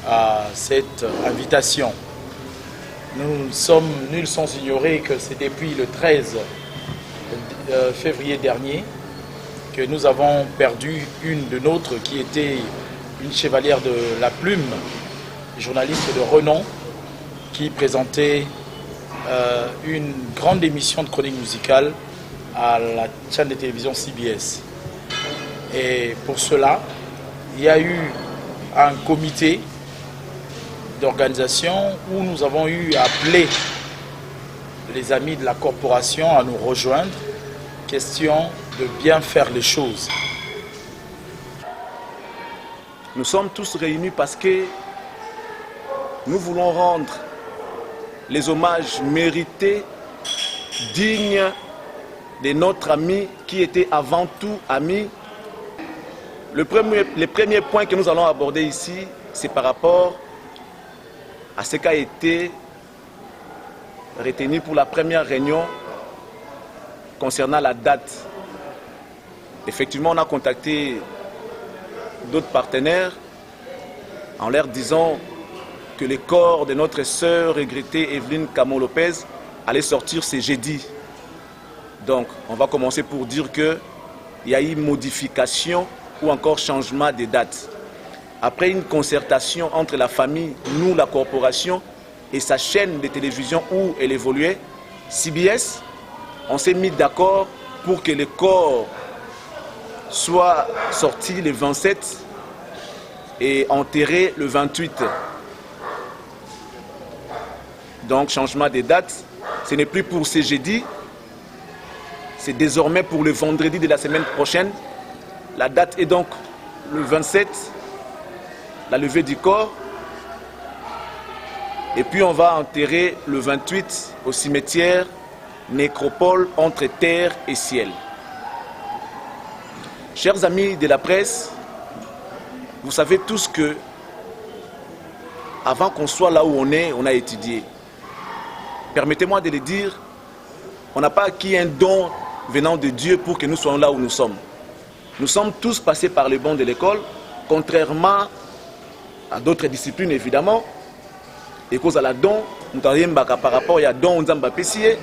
à cette invitation. Nous sommes nuls sans ignorer que c'est depuis le 13 février dernier que nous avons perdu une de nôtres qui était une chevalière de la plume, journaliste de renom, qui présentait une grande émission de chronique musicale à la chaîne de télévision CBS. Et pour cela, il y a eu un comité d'organisation où nous avons eu appelé les amis de la corporation à nous rejoindre. Question de bien faire les choses. Nous sommes tous réunis parce que nous voulons rendre les hommages mérités, dignes de notre ami qui était avant tout ami. Le premier point que nous allons aborder ici, c'est par rapport à ce qui a été retenu pour la première réunion concernant la date. Effectivement, on a contacté d'autres partenaires en leur disant que le corps de notre sœur regrettée Evelyne Camon-Lopez allait sortir ce jeudi. Donc, on va commencer pour dire qu'il y a eu modification ou encore changement de date. Après une concertation entre la famille, nous, la corporation, et sa chaîne de télévision où elle évoluait, CBS, on s'est mis d'accord pour que le corps soit sorti le 27 et enterré le 28. Donc, changement de date, ce n'est plus pour ce jeudi, c'est désormais pour le vendredi de la semaine prochaine. La date est donc le 27, la levée du corps. Et puis on va enterrer le 28 au cimetière nécropole entre terre et ciel. Chers amis de la presse, vous savez tous que avant qu'on soit là où on a étudié. Permettez-moi de le dire, on n'a pas acquis un don venant de Dieu pour que nous soyons là où nous sommes. Nous sommes tous passés par le banc de l'école, contrairement à d'autres disciplines évidemment. Et cause à la don, nous avons par rapport à don Nzamba Pessier,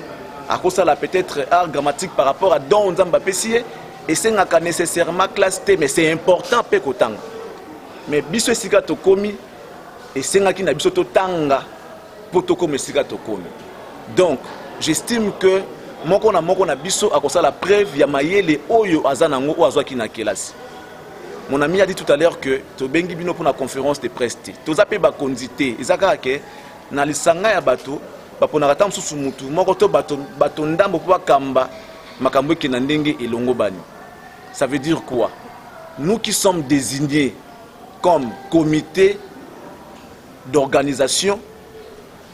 à cause à la peut-être art grammatique par rapport à don Nzamba Pessier, et c'est pas nécessairement classe T, mais c'est important peu qu'autant. Mais biso sika tokomi, et c'est qui na biso tanga pour tokomi sika tokomi. Donc, j'estime que moko na biso a cause la preuve ya mayele oyo azanango ou azwa ki na kelasi. Mon ami a dit tout à l'heure que tobengi bino pour la conférence de presse. Tozape ba kondité, ezaka ke na lisanga ya bato bapona kata msusu mutu moko to bato ndambo po bakamba makambo ki na ndenge elongo bani. Ça veut dire quoi? Nous qui sommes désignés comme comité d'organisation,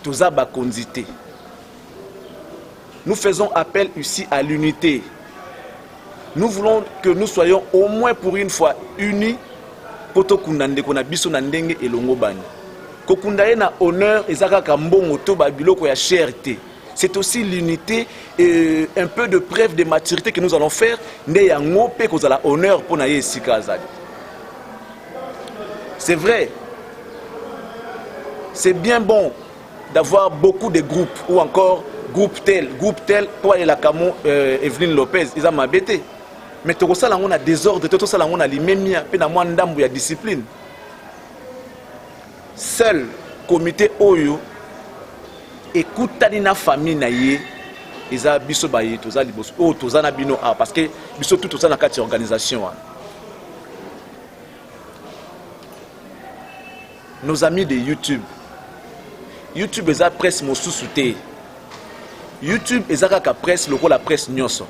toza ba kondité. Nous faisons appel ici à l'unité. Nous voulons que nous soyons au moins pour une fois unis pour tokundande kona biso na ndenge elongo bani. Kokundaye na honneur ezaka kambongo to babiloko ya cherté. C'est aussi l'unité et un peu de preuve de maturité que nous allons faire nde yango pe kozala honneur pour na yesika azali. C'est vrai. C'est bien bon d'avoir beaucoup de groupes ou encore groupe tel pour aller la Camon Evelyne Lopez, ils ont m'abêté. Mais tout ça, on a désordre, tout ça, on a l'immémia, puis on a moins d'ambu, il y a discipline. Seul comité Oyo, écoute, la famille naïe, ils ont biso baye, tous les boss, oh, tous les bino a, parce que biso tout ça dans quatre organisations. Nos amis de YouTube, YouTube ils ont presse mon sous-souté. YouTube est la presse, la presse nyonso.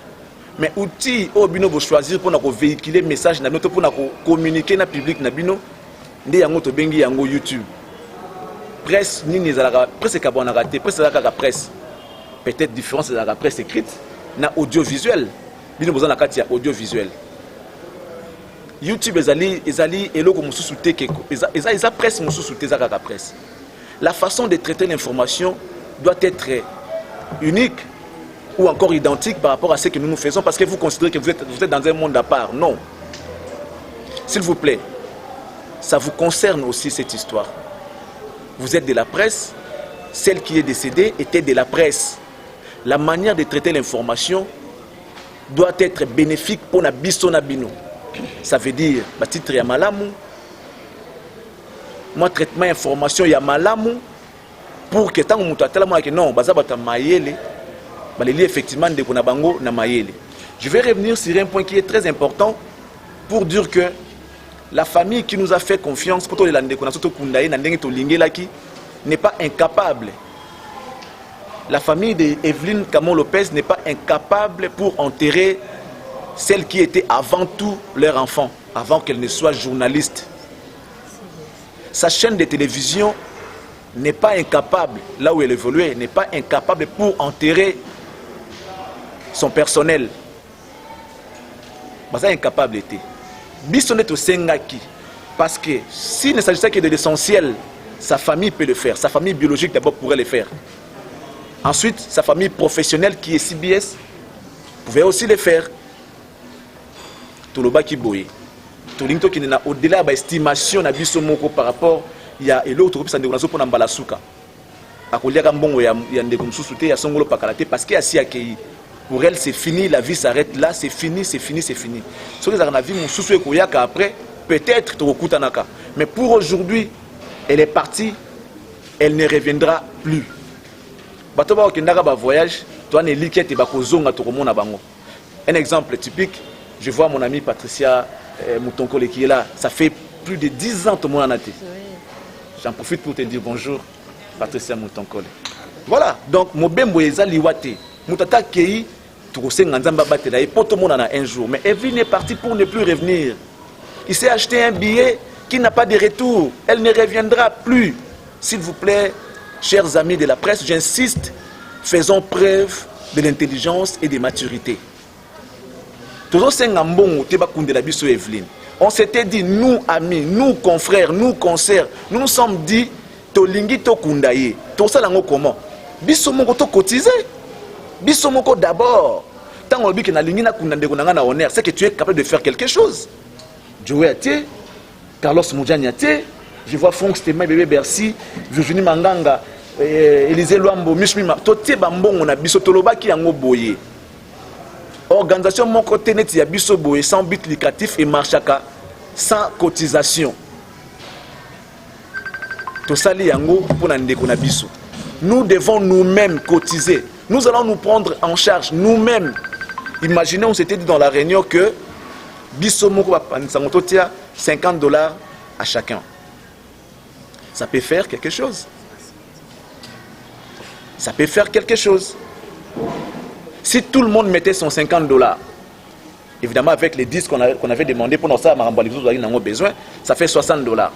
Mais outil au bino vous choisir pour véhiculer message na bino pour communiquer na public na bino ndé yango to bengi yango YouTube. Presse nini ezalaka presse ka bona raté presse ezalaka presse. Peut-être différence de la presse écrite na audiovisuel. Bino bozana kati ya audiovisuel. YouTube ezali eloko mususu te keko. Eza presse mususu te ezaka ka presse. La façon de traiter l'information doit être unique ou encore identique par rapport à ce que nous faisons parce que vous considérez que vous êtes dans un monde à part. Non. S'il vous plaît, ça vous concerne aussi cette histoire. vous êtes de la presse, celle qui est décédée était de la presse. La manière de traiter l'information doit être bénéfique pour la biso na bino. Ça veut dire, titre ya malamu, moi traitement information ya malamu, pour que tant que non, bazabata mayele, baleli effectivement de konabango na mayele. Je vais revenir sur un point qui est très important pour dire que la famille qui nous a fait confiance, pour n'est pas incapable. La famille d'Evelyne Camon Lopez n'est pas incapable pour enterrer celle qui était avant tout leur enfant, avant qu'elle ne soit journaliste. Sa chaîne de télévision n'est pas incapable, là où elle évoluait, n'est pas incapable pour enterrer son personnel. C'est incapable. Bissonet au Sengaki. Parce que s'il ne s'agissait que de l'essentiel, sa famille peut le faire. Sa famille biologique d'abord pourrait le faire. Ensuite, sa famille professionnelle qui est CBS pouvait aussi le faire. Tolobaki Boye. Tolinto qui n'a au-delà de l'estimation de Bissomoko par rapport il y a l'autre groupe sandekonazo pour Nambalasuka. Akolia Kambongo ya ndeko msusu te ya songolo pakalate parce qu'il y a si accueilli. Pour elle, c'est fini, la vie s'arrête là, c'est fini, c'est fini, c'est fini. Si vous avez la vie, mon sous après, peut-être Tokutanaka. Mais pour aujourd'hui, elle est partie, elle ne reviendra plus. Batoba Okendaka ba voyage, toi ne liquette bakozonga tokomona bango. Un exemple typique, je vois mon amie Patricia Moutonkole qui est là, ça fait plus de 10 ans que moi en athée. J'en profite pour te dire bonjour, Patricia Moutonkole. Voilà, donc mon bembo eza liwate, Moutata Kei, un jour. Mais Evelyne est partie pour ne plus revenir. Il s'est acheté un billet qui n'a pas de retour. Elle ne reviendra plus. S'il vous plaît, chers amis de la presse, j'insiste, faisons preuve de l'intelligence et de maturité. On s'était dit, nous amis, nous confrères, nous concerts, nous nous sommes dit, Tolingi to kundaye. Tout ça, comment? Bisomoko to cotisé. Bisomoko d'abord. Tant on dit que c'est que tu es capable de faire quelque chose. Joey Atie, Carlos Moudjani Atie, je vois Franck Stéma, Bébé Bercy, Virginie Manganga, Élisée Luambo, Mishmima, Toté Bambon, on a Bissotoloba qui a boyé. Organisation mon côté net, il y a Bisso boyé sans but lucratif et marchaka, sans cotisation. Tout ça, il y a pour Bisso. Nous devons nous-mêmes cotiser. Nous allons nous prendre en charge nous-mêmes. Imaginez, on s'était dit dans la réunion que Bissomoko va prendre $50 à chacun. Ça peut faire quelque chose. Ça peut faire quelque chose. Si tout le monde mettait son $50, évidemment avec les 10 qu'on avait demandé pour nous ça, besoin, ça fait $60.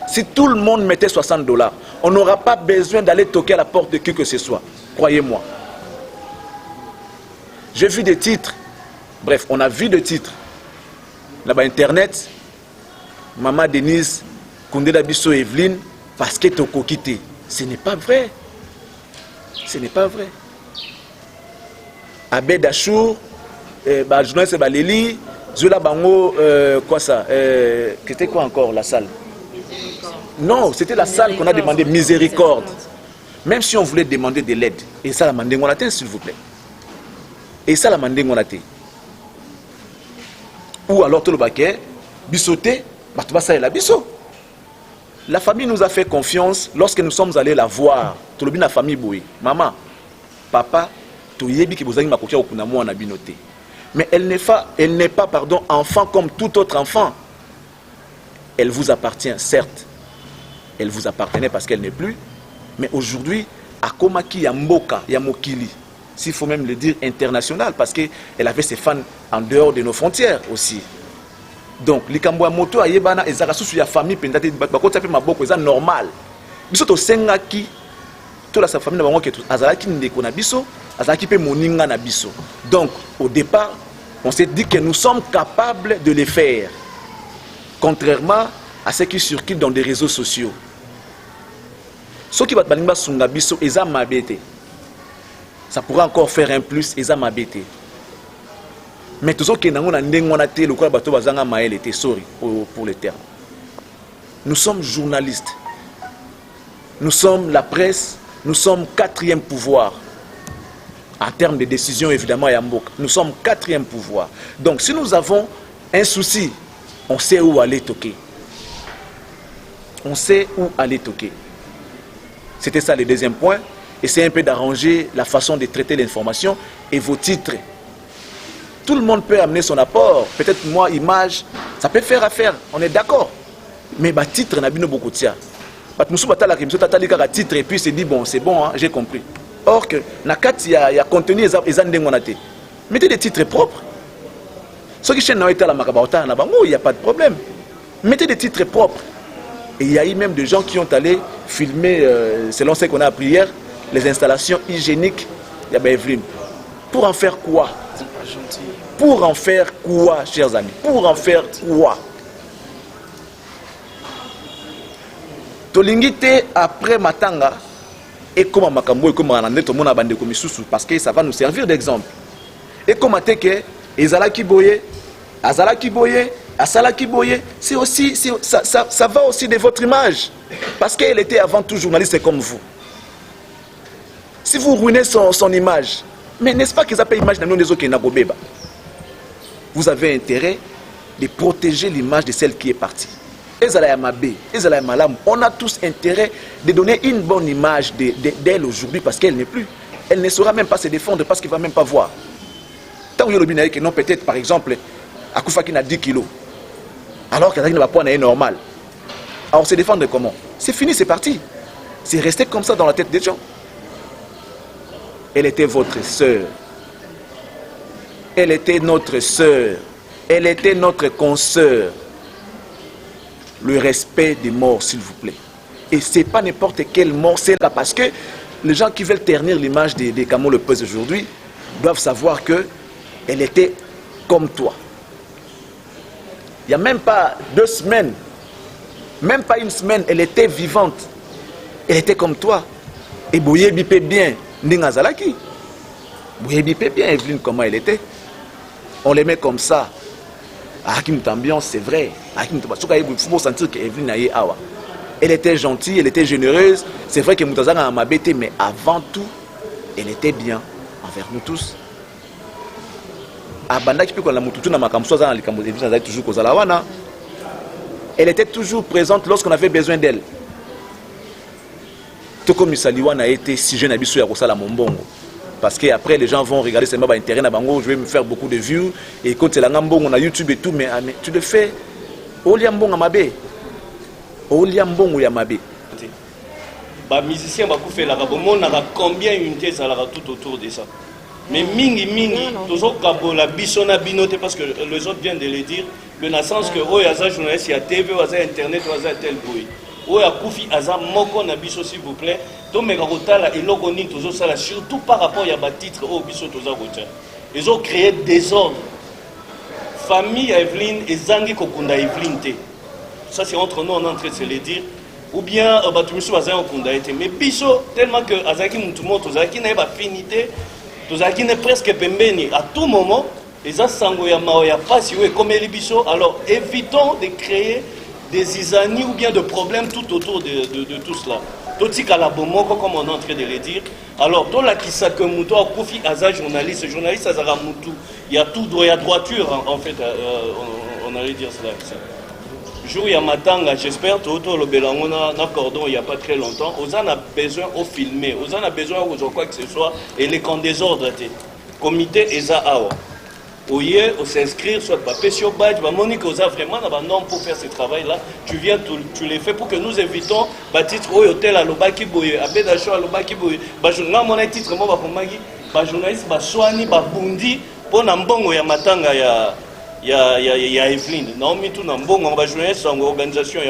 Si tout le monde mettait $60, on n'aura pas besoin d'aller toquer à la porte de qui que ce soit. Croyez-moi. J'ai vu des titres. Bref, on a vu des titres. Là-bas, Internet, Maman Denise, Koundela Bisso Evelyne, parce que tu as quitté. Ce n'est pas vrai. Ce n'est pas vrai. Abed Achour, journaliste Baleli, Zola Bango, quoi ça c'était quoi encore la salle? Non, c'était la salle qu'on a demandé miséricorde. Même si on voulait demander de l'aide. Et ça, la mandé on atteint, s'il vous plaît. Et ça, la mandé on atteint. Ou alors, tout le baquet, bissoté, ça est la bisso. La famille nous a fait confiance lorsque nous sommes allés la voir. Tout le bien la famille bouille. Maman, papa, tout yebi qui vous a dit ma coquille au kunamo en abinoté. Mais elle n'est pas, pardon, enfant comme tout autre enfant. Elle vous appartient, certes. Elle vous appartenait parce qu'elle n'est plus. Mais aujourd'hui, à Komaki Yamboka, Yamokili, s'il faut même le dire international, parce qu'elle avait ses fans en dehors de nos frontières aussi. Donc, les Kamboa Moto, Ayebana, et Zarasou, la famille, c'est normal. Biso Sengaki, toute sa famille, Azaraki Ndekona Biso, Azaraki Pe Moninga Nabiso. Donc, au départ, on s'est dit que nous sommes capables de les faire. Contrairement à ce qui circule dans des réseaux sociaux. Ceux qui battent Sunga Biso, ils ont m'abêté. Ça pourrait encore faire un plus, ils ont m'abêté. Mais tout ce qui est dans le quoi bateau bazanga maël était sorry pour le terme. Nous sommes journalistes. Nous sommes la presse, nous sommes 4e pouvoir. En termes de décision, évidemment, Yamboka. Nous sommes 4e pouvoir. Donc, si nous avons un souci, on sait où aller toquer. On sait où aller toquer. C'était ça le deuxième point. Et c'est un peu d'arranger la façon de traiter l'information et vos titres. Tout le monde peut amener son apport. Peut-être moi, image, ça peut faire affaire. On est d'accord. Mais bah, titre, n'a pas beaucoup de ça. Titre et puis c'est dit bon, c'est bon, hein, j'ai compris. Or que il y a contenu mettez des titres propres. Ceux qui chaînent il n'y a pas de problème. Mettez des titres propres. Et il y a eu même des gens qui ont allé filmer, selon ce qu'on a appris hier, les installations hygiéniques de Evelyne. Pour en faire quoi? Pour en faire quoi, chers amis? Pour en faire quoi? Tolingite après Matanga et comme Makambo et comme Anandé, tout le monde a bandé comme sous parce que ça va nous servir d'exemple. Et comme Ateke, Ezalaki Boye, Azalaki Boye, Asalaki Boye, c'est aussi, ça va aussi de votre image. Parce qu'elle était avant tout journaliste comme vous. Si vous ruinez son image, mais n'est-ce pas qu'ils appellent l'image de nous des autres qui n'a pas bébé? Vous avez intérêt de protéger l'image de celle qui est partie. On a tous intérêt de donner une bonne image d'elle aujourd'hui parce qu'elle n'est plus. Elle ne saura même pas se défendre parce qu'elle ne va même pas voir. Tant que non, peut-être par exemple, Akoufa qui n'a 10 kilos, alors qu'elle n'a pas est normal. Alors se défendre comment? C'est fini, c'est parti. C'est resté comme ça dans la tête des gens. Elle était votre sœur. Elle était notre sœur. Elle était notre consoeur. Le respect des morts, s'il vous plaît. Et ce n'est pas n'importe quelle mort, c'est là parce que les gens qui veulent ternir l'image des Camon Le Peuple aujourd'hui doivent savoir qu'elle était comme toi. Il n'y a même pas 2 semaines, même pas 1 semaine, elle était vivante. Elle était comme toi. Et Boye bipé bien, Ningazalaki. Boye bipé bien, Evelyne, comment elle était. On les met comme ça. Hakim Tambiance, c'est vrai. Il faut sentir qu'Evelyne Aye Awa. Elle était gentille, elle était généreuse. C'est vrai que Moutazanga m'a bêté, mais avant tout, elle était bien envers nous tous. Elle était toujours présente lorsqu'on avait besoin d'elle. Toko Misaliwan a été si jeune à Rosala Mombongo. Parce qu'après, les gens vont regarder seulement l'intérêt na bango, je vais me faire beaucoup de vues. Et quand c'est la Ngambong, on a YouTube et tout, mais tu le fais. Oliambong Amabe. Oliambong Yamabe. Les musiciens vont faire la rabomon, on a combien d'unités tout autour de ça. Mais mingi, toujours la bisona binote, parce que les autres viennent de le dire, le sens que oh, il y a des journalistes, il y a TV, il y a Internet, il y a tel bruit. Oh, il y a Koufi, Aza, Moko, Nabiso, s'il vous plaît. Surtout par rapport à des titres au biso toza. Ils ont créé des ordres. Famille Evelyne et Zangi Kokunda Evelyne. Ça c'est entre nous, on est en train de se le dire. Ou bien Batumisu Bazan Kokunda été. Mais biso, tellement que Azaki Moutumo, Tozaki n'a pas affinité, Tozaki n'est presque pembeni. À tout moment, les Asango Yamaoya passe comme les biso. Alors évitons de créer des isanies ou bien de problèmes tout autour de tout cela. Totika la bomoko comme on est en train de le dire. Alors, dans la Kisaka Moutou, Koufi Aza journaliste Azara Moutou, il y a tout droit, il y a droiture en fait, on allait dire cela. Jour il y a matanga, j'espère, tout le Bélangon a cordon il n'y a pas très longtemps. Ozan a besoin de filmer, Ozan a besoin de quoi que ce soit, et les camps désordres, comité Eza Awa. Oye, on s'inscrire, soit papier sur badge, Monique Oza vraiment un nom pour faire ce travail-là. Tu viens, tu les fais pour que nous évitons, titre au hôtel à l'Obaki Boye, à Bédacho à l'Obaki Boye, mon titre, moi, journaliste, Soani, Bundi, pour Nambongo, ya Matanga, ya Evelyne. Naomi, tout Nambongo, journaliste, en organisation,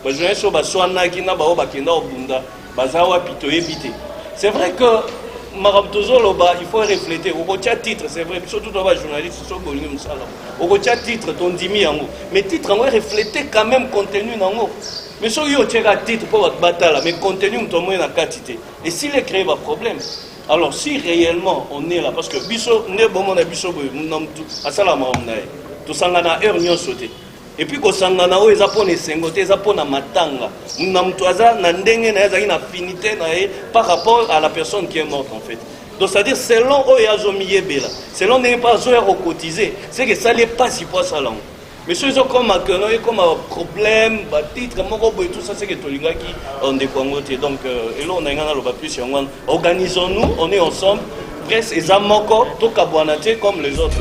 journaliste, Soana, Kina, Bakina, Bunda, Bazawa, Pito, éviter. C'est vrai que. Il faut refléter. Au titre, c'est vrai, surtout dans les journalistes, au titre, ton dimi yango. Mais titre, on va refléter quand même contenu yango. Mais si on a un titre pour votre bataille, mais contenu, on a quantité. Et s'il est créé un problème, alors si réellement on est là, parce que biso, ne bon mon biso, nous sommes tous à Salama, tout ça, on a heure, nous sauté. et puis kosangana oyo eza mpona esengo te, eza mpona matanga. Na mutu aza na ndenge na ye ezalaki na affinité na ye par rapport à la personne qui est morte en fait. Donc c'est-à-dire selon oyo azomiyebela, selon ndenge mpe azoya kokotize, c'est que ça n'est pas si po asala ngo. Mais ceux qui ont comme un problème, titre, tout ça, c'est que tout le monde on est donc, et là, on a plus, organisons-nous, on est ensemble, presque, et ça, comme les autres.